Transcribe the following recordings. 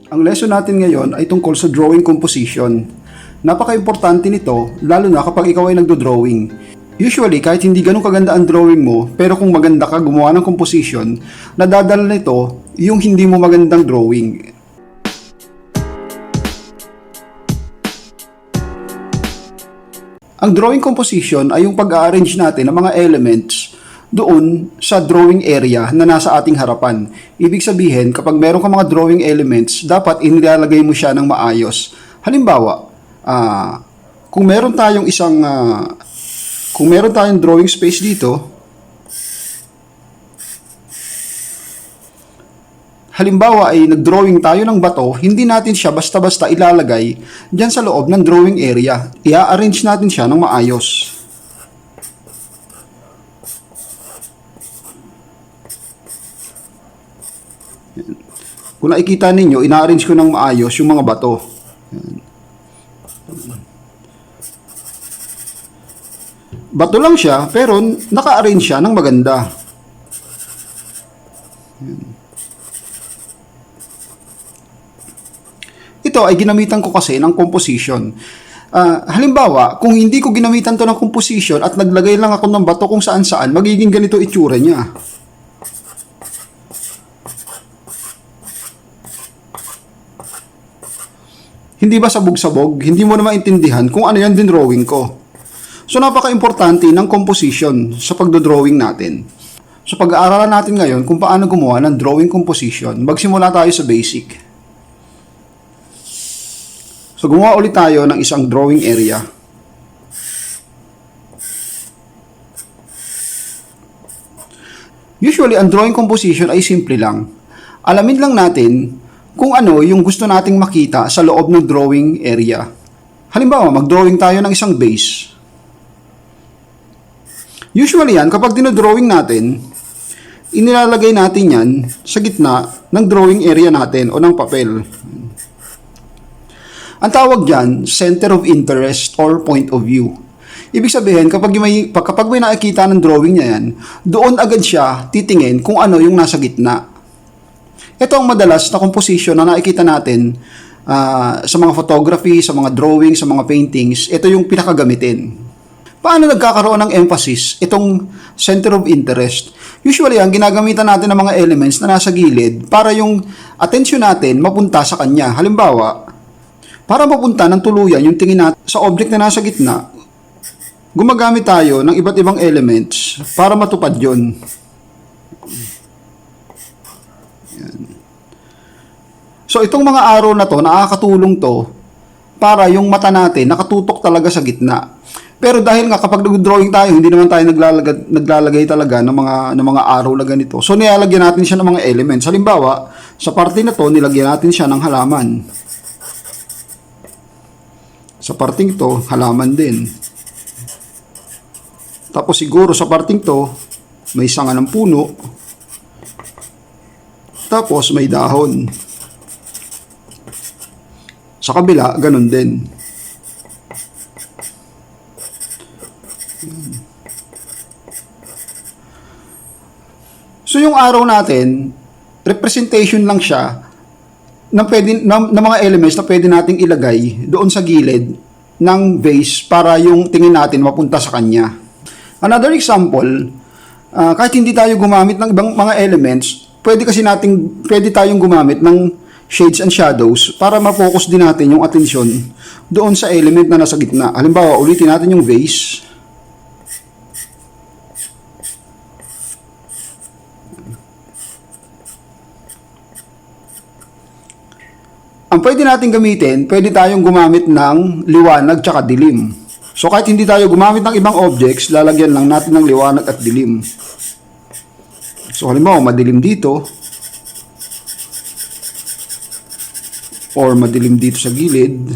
Ang lesson natin ngayon ay tungkol sa drawing composition. Napaka-importante nito, lalo na kapag ikaw ay nagdo-drawing. Usually, kahit hindi ganun kaganda ang drawing mo, pero kung maganda ka gumawa ng composition, nadadala nito yung hindi mo magandang drawing. Ang drawing composition ay yung pag-arrange natin ng mga elements doon sa drawing area na nasa ating harapan. Ibig sabihin, kapag meron ka mga drawing elements, dapat inilalagay mo siya ng maayos. Halimbawa, kung meron tayong drawing space dito, halimbawa ay nag-drawing tayo ng bato, hindi natin siya basta-basta ilalagay dyan sa loob ng drawing area. I-arrange natin siya ng maayos. Kung nakikita ninyo, ina-arrange ko ng maayos yung mga bato. Bato lang siya, pero naka-arrange siya ng maganda. Ito ay ginamitan ko kasi ng composition. Halimbawa, kung hindi ko ginamitan to ng composition at naglagay lang ako ng bato kung saan-saan, magiging ganito itsura niya. Hindi ba sabog-sabog? Hindi mo na maintindihan kung ano yan din drawing ko. So, napaka-importante ng composition sa pagdodrawing natin. So, pag-aaralan natin ngayon kung paano gumawa ng drawing composition. Magsimula tayo sa basic. So, gumawa ulit tayo ng isang drawing area. Usually, ang drawing composition ay simple lang. Alamin lang natin kung ano yung gusto nating makita sa loob ng drawing area. Halimbawa, mag-drawing tayo ng isang base. Usually yan, kapag dinodrawing natin, inilalagay natin yan sa gitna ng drawing area natin o ng papel. Ang tawag dyan, center of interest or point of view. Ibig sabihin, kapag may nakikita ng drawing niya yan, doon agad siya titingin kung ano yung nasa gitna. Ito ang madalas na composition na nakikita natin sa mga photography, sa mga drawing, sa mga paintings. Ito yung pinakagamitin. Paano nagkakaroon ng emphasis itong center of interest? Usually, ang ginagamitan natin ng mga elements na nasa gilid para yung attention natin mapunta sa kanya. Halimbawa, para mapunta ng tuluyan yung tingin natin sa object na nasa gitna, gumagamit tayo ng iba't ibang elements para matupad yun. So, itong mga arrow na to, nakakatulong to para yung mata natin nakatutok talaga sa gitna. Pero dahil nga kapag nag-drawing tayo, hindi naman tayo naglalagay talaga ng mga arrow na ganito. So, nilalagyan natin siya ng mga elements. Halimbawa, sa parte na to, nilagyan natin siya ng halaman. Sa parting to, halaman din. Tapos siguro sa parting to, may sanga ng puno. Tapos may dahon. Sa kabila, ganun din. So, yung arrow natin, representation lang siya ng mga elements na pwede nating ilagay doon sa gilid ng vase para yung tingin natin mapunta sa kanya. Another example, kahit hindi tayo gumamit ng ibang mga elements, pwede tayong gumamit ng shades and shadows para ma-focus din natin yung atensyon doon sa element na nasa gitna. Halimbawa, ulitin natin yung vase. Ang pwede natin gamitin, pwede tayong gumamit ng liwanag tsaka dilim. So, kahit hindi tayo gumamit ng ibang objects, lalagyan lang natin ng liwanag at dilim. So, halimbawa, madilim dito. Or madilim dito sa gilid.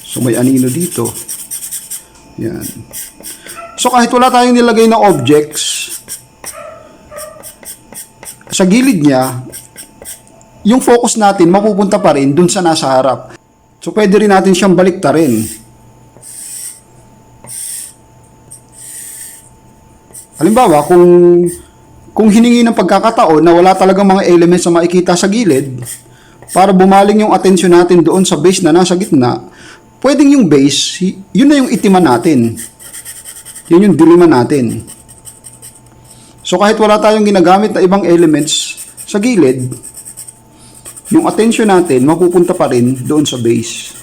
So, may anino dito. Yan. So, kahit wala tayong nilagay na objects, sa gilid niya, yung focus natin mapupunta pa rin dun sa nasa harap. So, pwede rin natin siyang baliktarin. Halimbawa, kung kung hiningi ng pagkakataon na wala talagang mga elements na makikita sa gilid, para bumaling yung atensyon natin doon sa base na nasa gitna, pwedeng yung base, yun na yung itiman natin. Yun yung diliman natin. So kahit wala tayong ginagamit na ibang elements sa gilid, yung atensyon natin mapupunta pa rin doon sa base.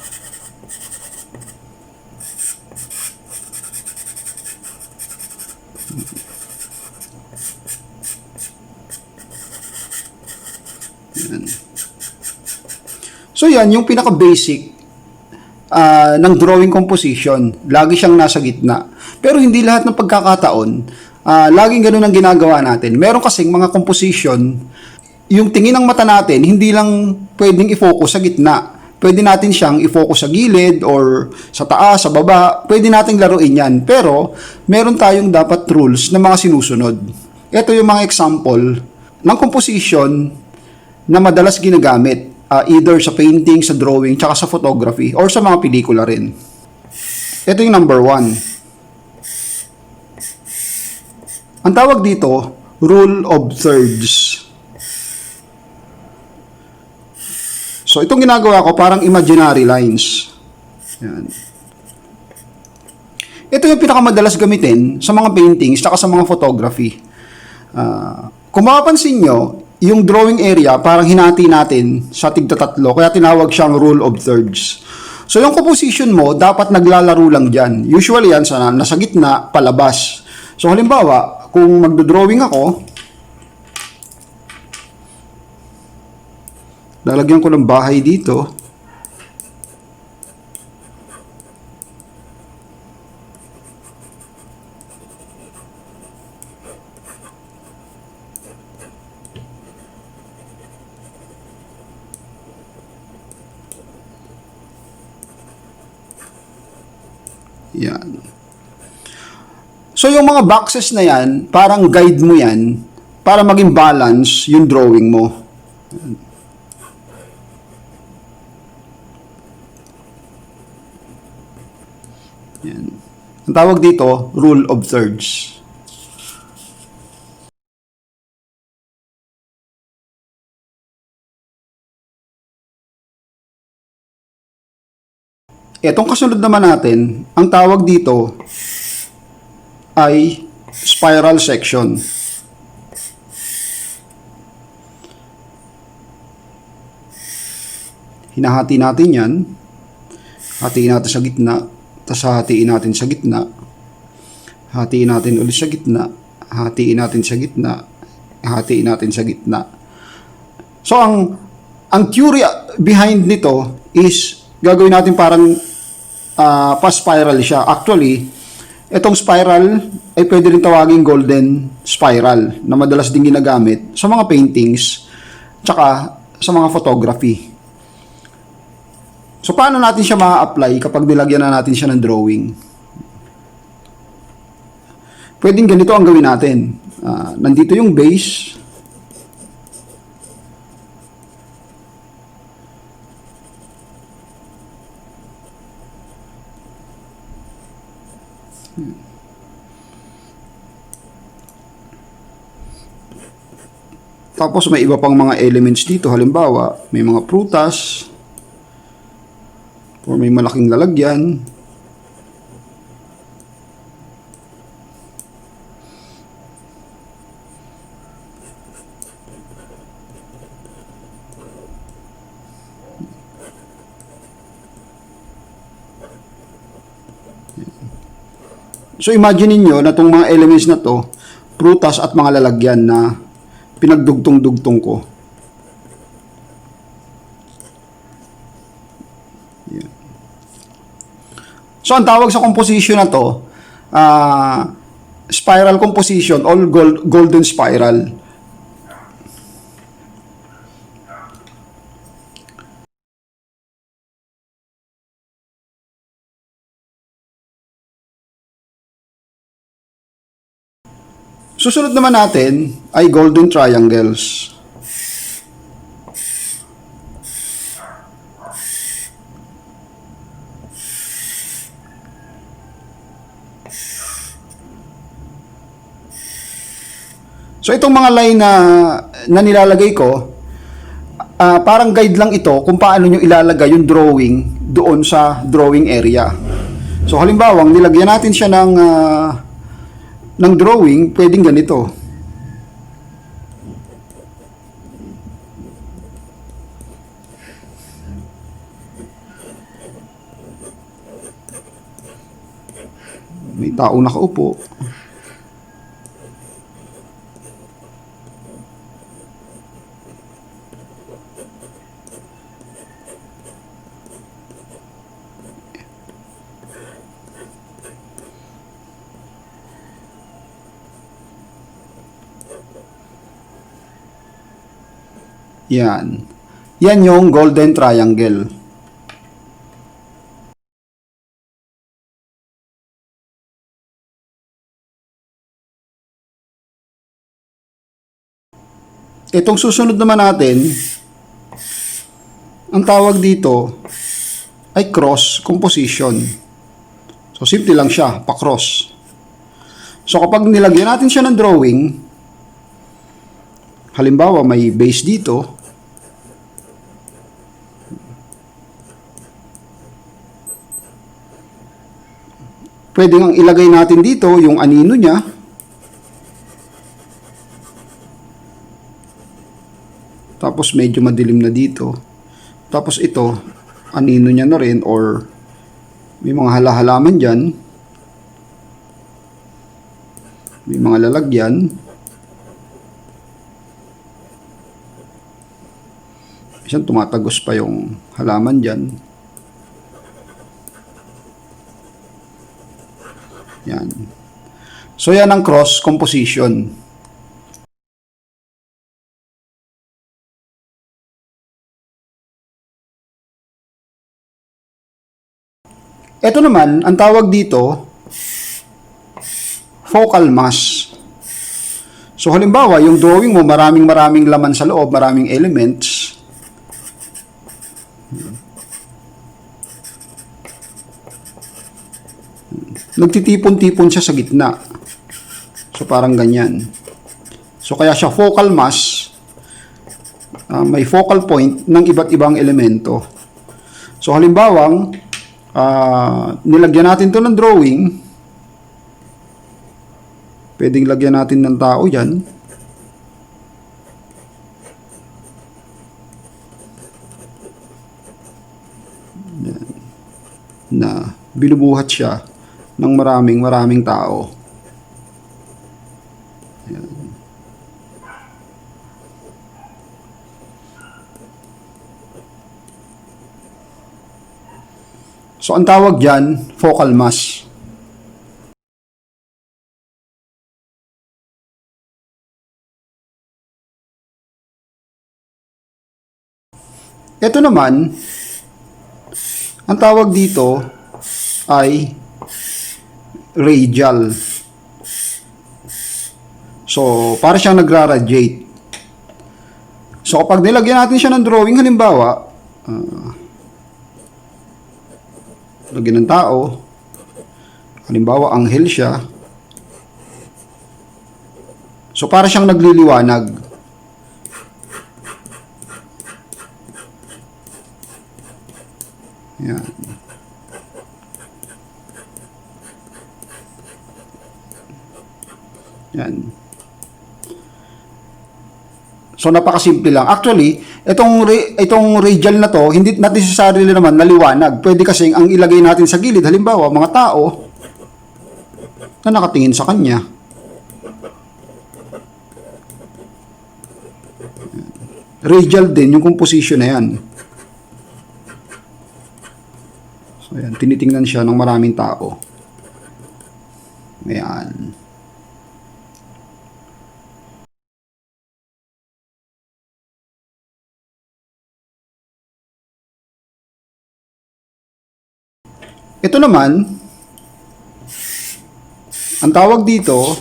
Yan. So yan, yung pinaka-basic ng drawing composition. Lagi siyang nasa gitna. Pero hindi lahat ng pagkakataon, laging ganun ang ginagawa natin. Meron kasing mga composition, yung tingin ng mata natin, hindi lang pwedeng i-focus sa gitna. Pwede natin siyang i-focus sa gilid or sa taas, sa baba. Pwede nating laruin yan. Pero meron tayong dapat rules na mga sinusunod. Ito yung mga example ng composition na madalas ginagamit. Either sa painting, sa drawing, tsaka sa photography, or sa mga pelikula rin. Ito yung number 1. Ang tawag dito, rule of thirds. So, itong ginagawa ko parang imaginary lines. Yan. Ito yung pinakamadalas gamitin sa mga paintings, tsaka sa mga photography. Kung mapapansin nyo, yung drawing area, parang hinati natin sa tigta-tatlo, kaya tinawag siyang rule of thirds. So, yung composition mo, dapat naglalaro lang dyan. Usually yan, nasa gitna, palabas. So, halimbawa, kung magdo-drawing ako, lalagyan ko ng bahay dito. Yan. So, yung mga boxes na yan, parang guide mo yan para maging balance yung drawing mo. Yan. Ang tawag dito, rule of thirds. Etong kasunod naman natin, ang tawag dito ay spiral section. Hinahati natin yan. Hatiin natin sa gitna. Tapos hatiin natin sa gitna. Hatiin natin ulit sa gitna. Hatiin natin sa gitna. Hatiin natin sa gitna. So, ang theory behind nito is gagawin natin parang pa-spiral siya. Actually, itong spiral ay pwede rin tawaging golden spiral na madalas din ginagamit sa mga paintings tsaka sa mga photography. So, paano natin siya ma-apply kapag nilagyan na natin siya ng drawing? Pwedeng ganito ang gawin natin. Nandito yung base. Tapos may iba pang mga elements dito. Halimbawa, may mga prutas or may malaking lalagyan. So imagine niyo na itong mga elements na to, prutas at mga lalagyan na pinagdugtong-dugtong ko. Yan. So ang tawag sa composition na to, spiral composition or golden spiral. Susunod naman natin ay golden triangles. So So itong mga line na nilalagay ko, parang guide lang ito kung paano nyo ilalagay yung drawing doon sa drawing area. So halimbawa, nilagyan natin siya ng drawing, pwedeng ganito. May tao nakaupo. Yan. Yan yung golden triangle. Itong susunod naman natin, ang tawag dito ay cross composition. So, simple lang siya, pa-cross. So, kapag nilagyan natin siya ng drawing, halimbawa may base dito, pwede nga ilagay natin dito yung anino niya. Tapos medyo madilim na dito. Tapos ito, anino niya na rin or may mga halahalaman dyan. May mga lalagyan. Minsan tumatagos pa yung halaman dyan. Yan. So yan ang cross composition. Ito naman, ang tawag dito, focal mass. So halimbawa, yung drawing mo, maraming laman sa loob, maraming elements. Nagtitipon-tipon siya sa gitna. So parang ganyan. So kaya siya focal mass, may focal point ng iba't ibang elemento. So halimbawang, nilagyan natin to ng drawing, pwedeng lagyan natin ng tao dyan. Yan. Na binubuhat siya ng maraming tao. Yan. So, ang tawag dyan, focal mass. Ito naman, ang tawag dito ay radial. So, para siyang nagra-radiate. So, kapag nilagyan natin siya ng drawing, halimbawa, lagyan ng tao, halimbawa anghel siya, so para siyang nagliliwanag. Yan. Yan. So napakasimple lang. Actually, itong radial na to, hindi necessarily naman naliwanag. Pwede kasi ang ilagay natin sa gilid, halimbawa, mga tao na nakatingin sa kanya. Radial din yung composition na yan. So yan, tinitingnan siya ng maraming tao. Ayan. Ito naman, ang tawag dito,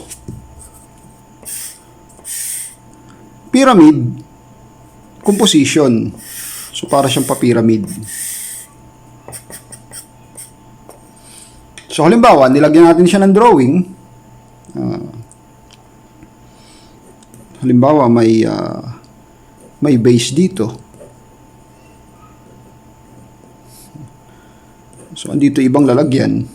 pyramid composition. So, para siyang pa-pyramid. So, halimbawa, nilagyan natin siya ng drawing. Halimbawa, may base dito. So, andito ibang lalagyan.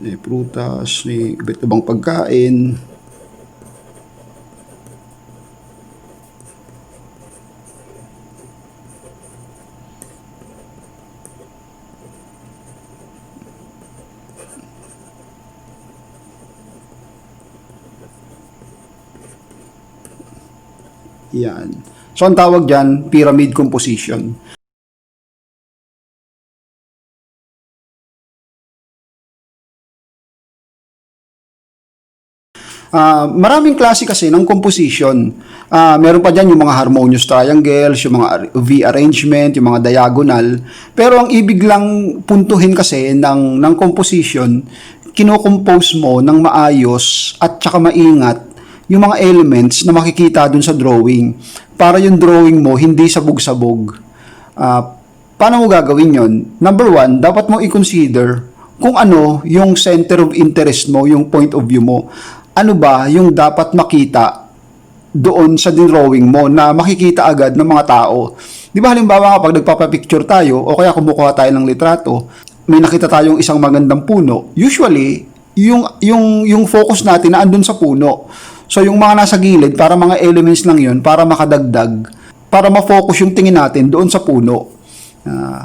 May prutas, may iba't ibang pagkain. Yan. So, ang tawag dyan, pyramid composition. Maraming klase kasi ng composition. Meron pa dyan yung mga harmonious triangles, yung mga V arrangement, yung mga diagonal. Pero ang ibig lang puntuhin kasi ng composition, kinocompose mo ng maayos at saka maingat yung mga elements na makikita dun sa drawing. Para yung drawing mo hindi sabog-sabog. Paano mo gagawin yon? Number one, dapat mo i-consider kung ano yung center of interest mo, yung point of view mo. Ano ba yung dapat makita doon sa drawing mo na makikita agad ng mga tao. Di ba halimbawa kapag nagpapapicture tayo o kaya kumukuha tayo ng litrato, may nakita tayong isang magandang puno, usually, yung focus natin na andun sa puno. So, yung mga nasa gilid, para mga elements lang yun, para makadagdag, para ma-focus yung tingin natin doon sa puno.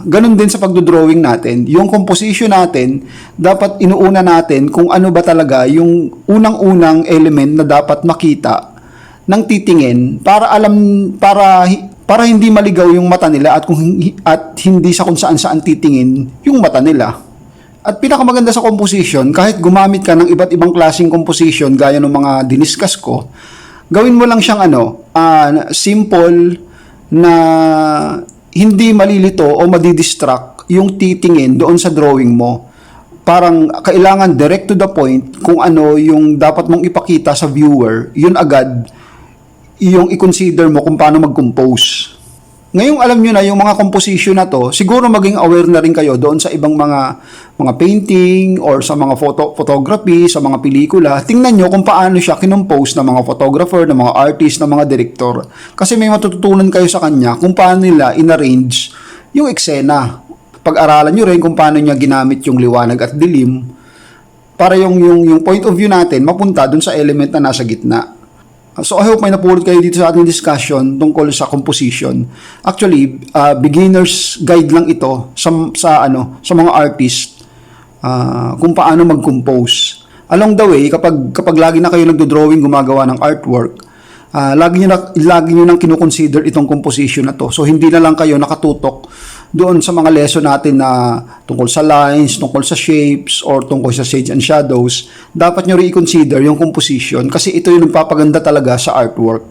Ganun din sa pagdodrawing natin. Yung composition natin, dapat inuuna natin kung ano ba talaga yung unang-unang element na dapat makita ng titingin para para hindi maligaw yung mata nila at hindi sa kung saan titingin yung mata nila. At pinakamaganda sa composition, kahit gumamit ka ng iba't ibang klaseng composition gaya ng mga diniscuss ko, gawin mo lang siyang simple na hindi malilito o madidistract yung titingin doon sa drawing mo. Parang kailangan direct to the point kung ano yung dapat mong ipakita sa viewer, yun agad yung i-consider mo kung paano mag-compose. Ngayong alam nyo na yung mga composition na to, siguro maging aware na rin kayo doon sa ibang mga painting or sa mga photography, sa mga pelikula. Tingnan nyo kung paano siya kinompose ng mga photographer, ng mga artist, ng mga director. Kasi may matututunan kayo sa kanya kung paano nila in-arrange yung eksena. Pag-aralan nyo rin kung paano niya ginamit yung liwanag at dilim para yung point of view natin mapunta doon sa element na nasa gitna. So I hope may napulot kayo dito sa ating discussion tungkol sa composition. Actually, beginner's guide lang ito sa mga artist kung paano mag-compose. Along the way, kapag lagi na kayo nagdo-drawing, gumagawa ng artwork, lagi niyo nang kino-consider itong composition na to. So hindi na lang kayo nakatutok doon sa mga lesson natin na tungkol sa lines, tungkol sa shapes, or tungkol sa shades and shadows. Dapat nyo i-consider yung composition kasi ito yung nagpapaganda talaga sa artwork.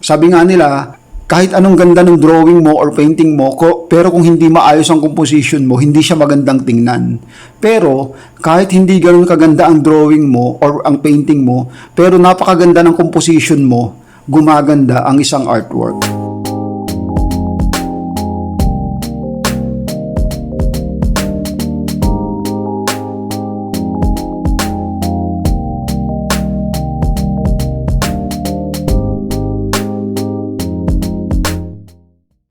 Sabi nga nila, kahit anong ganda ng drawing mo or painting mo, pero kung hindi maayos ang composition mo, hindi siya magandang tingnan. Pero kahit hindi ganoon kaganda ang drawing mo or ang painting mo, pero napakaganda ng composition mo, gumaganda ang isang artwork.